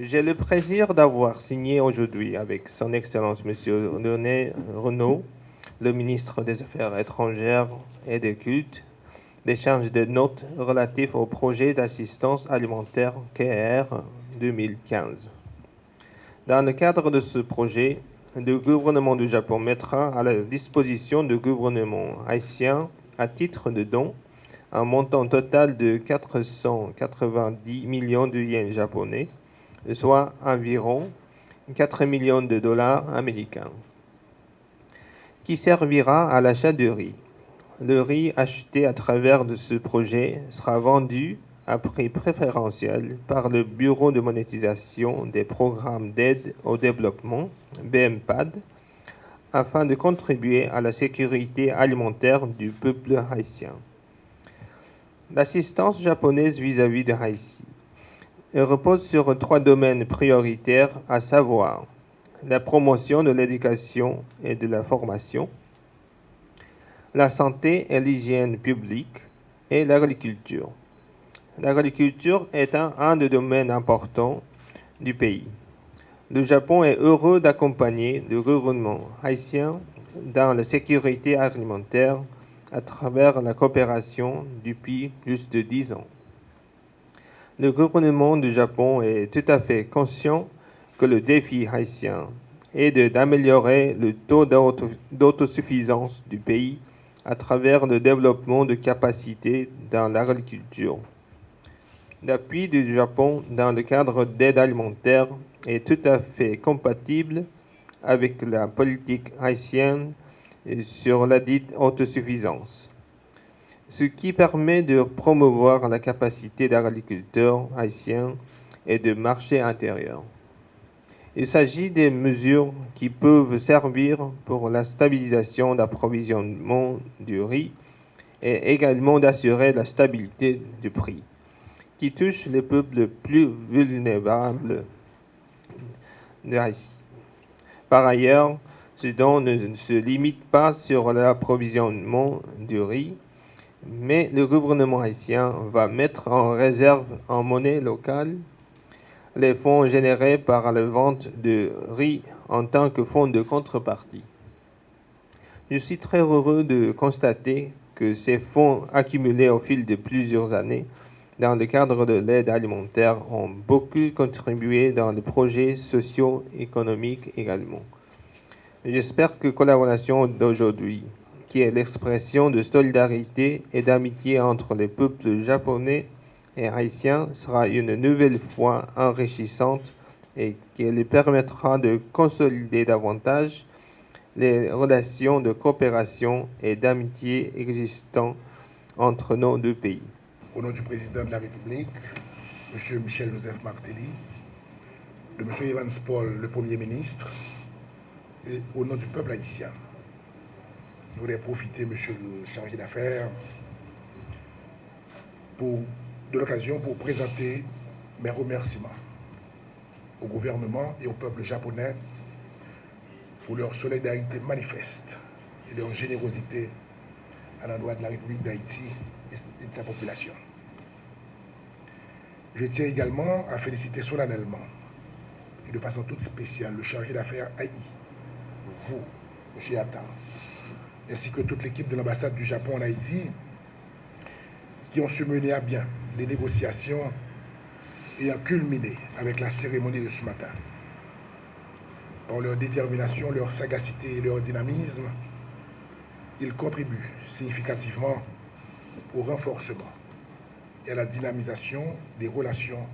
J'ai le plaisir d'avoir signé aujourd'hui avec Son Excellence Monsieur René Renaud, le ministre des Affaires étrangères et des Cultes, l'échange de notes relatifs au projet d'assistance alimentaire KR 2015. Dans le cadre de ce projet, le gouvernement du Japon mettra à la disposition du gouvernement haïtien, à titre de don, un montant total de 490 millions de yens japonais, soit environ 4 millions de dollars américains, qui servira à l'achat de riz. Le riz acheté à travers de ce projet sera vendu à prix préférentiel par le Bureau de monétisation des programmes d'aide au développement, BMPAD, afin de contribuer à la sécurité alimentaire du peuple haïtien. L'assistance japonaise vis-à-vis de Haïti repose sur 3 domaines prioritaires, à savoir la promotion de l'éducation et de la formation, la santé et l'hygiène publique et l'agriculture. L'agriculture est un des domaines importants du pays. Le Japon est heureux d'accompagner le gouvernement haïtien dans la sécurité alimentaire à travers la coopération depuis plus de 10 ans. Le gouvernement du Japon est tout à fait conscient que le défi haïtien est d'améliorer le taux d'autosuffisance du pays à travers le développement de capacités dans l'agriculture. L'appui du Japon dans le cadre d'aide alimentaire est tout à fait compatible avec la politique haïtienne sur la dite autosuffisance, ce qui permet de promouvoir la capacité d'agriculteurs haïtiens et de marché intérieur. Il s'agit des mesures qui peuvent servir pour la stabilisation d'approvisionnement du riz et également d'assurer la stabilité du prix, qui touche les peuples les plus vulnérables de Haïti. Par ailleurs, ce don ne se limite pas sur l'approvisionnement du riz, mais le gouvernement haïtien va mettre en réserve en monnaie locale les fonds générés par la vente de riz en tant que fonds de contrepartie. Je suis très heureux de constater que ces fonds accumulés au fil de plusieurs années dans le cadre de l'aide alimentaire ont beaucoup contribué dans les projets socio-économiques également. J'espère que la collaboration d'aujourd'hui, qui est l'expression de solidarité et d'amitié entre les peuples japonais et haïtiens, sera une nouvelle fois enrichissante et qu'elle permettra de consolider davantage les relations de coopération et d'amitié existantes entre nos deux pays. Au nom du président de la République, M. Michel-Joseph Martelly, de M. Evans Paul, le Premier ministre, et au nom du peuple haïtien, je voudrais profiter, monsieur le chargé d'affaires, de l'occasion pour présenter mes remerciements au gouvernement et au peuple japonais pour leur solidarité manifeste et leur générosité à l'endroit de la République d'Haïti et de sa population. Je tiens également à féliciter solennellement et de façon toute spéciale le chargé d'affaires Haïti, vous, M. Atta, ainsi que toute l'équipe de l'ambassade du Japon en Haïti, qui ont su mener à bien les négociations ayant culminé avec la cérémonie de ce matin. Par leur détermination, leur sagacité et leur dynamisme, ils contribuent significativement au renforcement et à la dynamisation des relations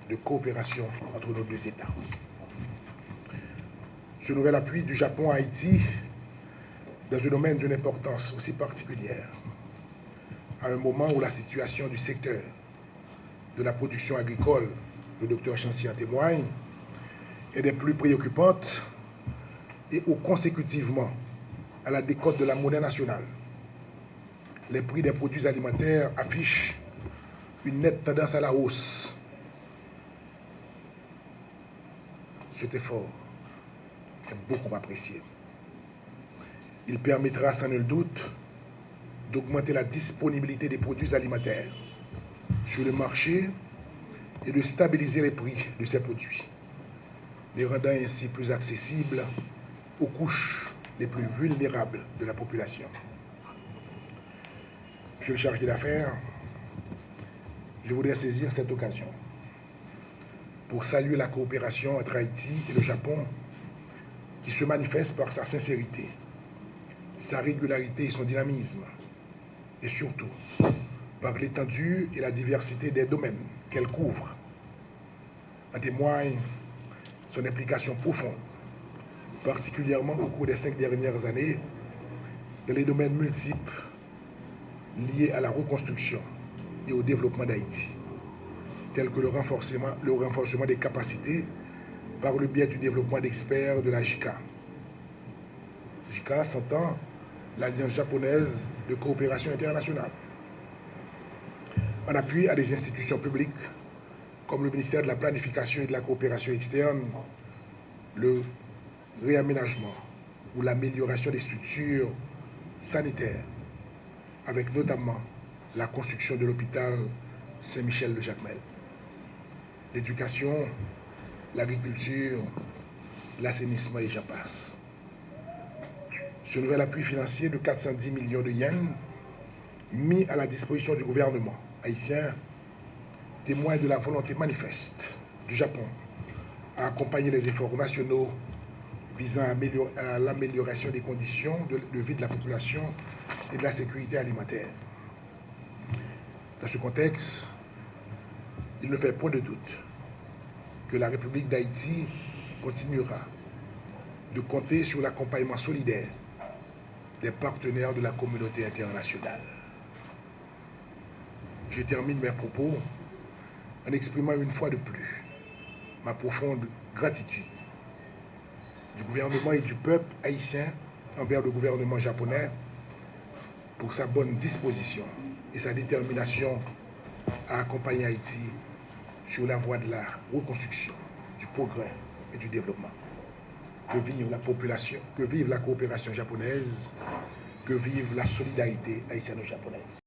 de coopération entre nos deux États. Ce nouvel appui du Japon à Haïti, dans un domaine d'une importance aussi particulière, à un moment où la situation du secteur de la production agricole, le docteur Chancy en témoigne, est des plus préoccupantes et où consécutivement à la décote de la monnaie nationale, les prix des produits alimentaires affichent une nette tendance à la hausse. Cet effort est beaucoup apprécié. Il permettra sans nul doute d'augmenter la disponibilité des produits alimentaires sur le marché et de stabiliser les prix de ces produits. les rendant ainsi plus accessibles aux couches les plus vulnérables de la population. Monsieur le chargé d'affaires, je voudrais saisir cette occasion pour saluer la coopération entre Haïti et le Japon qui se manifeste par sa sincérité, sa régularité et son dynamisme, et surtout par l'étendue et la diversité des domaines qu'elle couvre. En témoigne son implication profonde, particulièrement au cours des 5 dernières années, dans les domaines multiples liés à la reconstruction et au développement d'Haïti, tels que le renforcement des capacités par le biais du développement d'experts de la JICA. JICA s'entend l'Alliance japonaise de coopération internationale, en appui à des institutions publiques comme le ministère de la Planification et de la Coopération externe, le réaménagement ou l'amélioration des structures sanitaires, avec notamment la construction de l'hôpital Saint-Michel de Jacmel. L'éducation, l'agriculture, l'assainissement et j'en passe. Ce nouvel appui financier de 410 millions de yens mis à la disposition du gouvernement haïtien témoigne de la volonté manifeste du Japon à accompagner les efforts nationaux visant à l'amélioration des conditions de vie de la population et de la sécurité alimentaire. Dans ce contexte, il ne fait point de doute que la République d'Haïti continuera de compter sur l'accompagnement solidaire des partenaires de la communauté internationale. Je termine mes propos en exprimant une fois de plus ma profonde gratitude du gouvernement et du peuple haïtien envers le gouvernement japonais pour sa bonne disposition et sa détermination à accompagner Haïti sur la voie de la reconstruction, du progrès et du développement. Que vive la population, que vive la coopération japonaise, que vive la solidarité haïtiano-japonaise.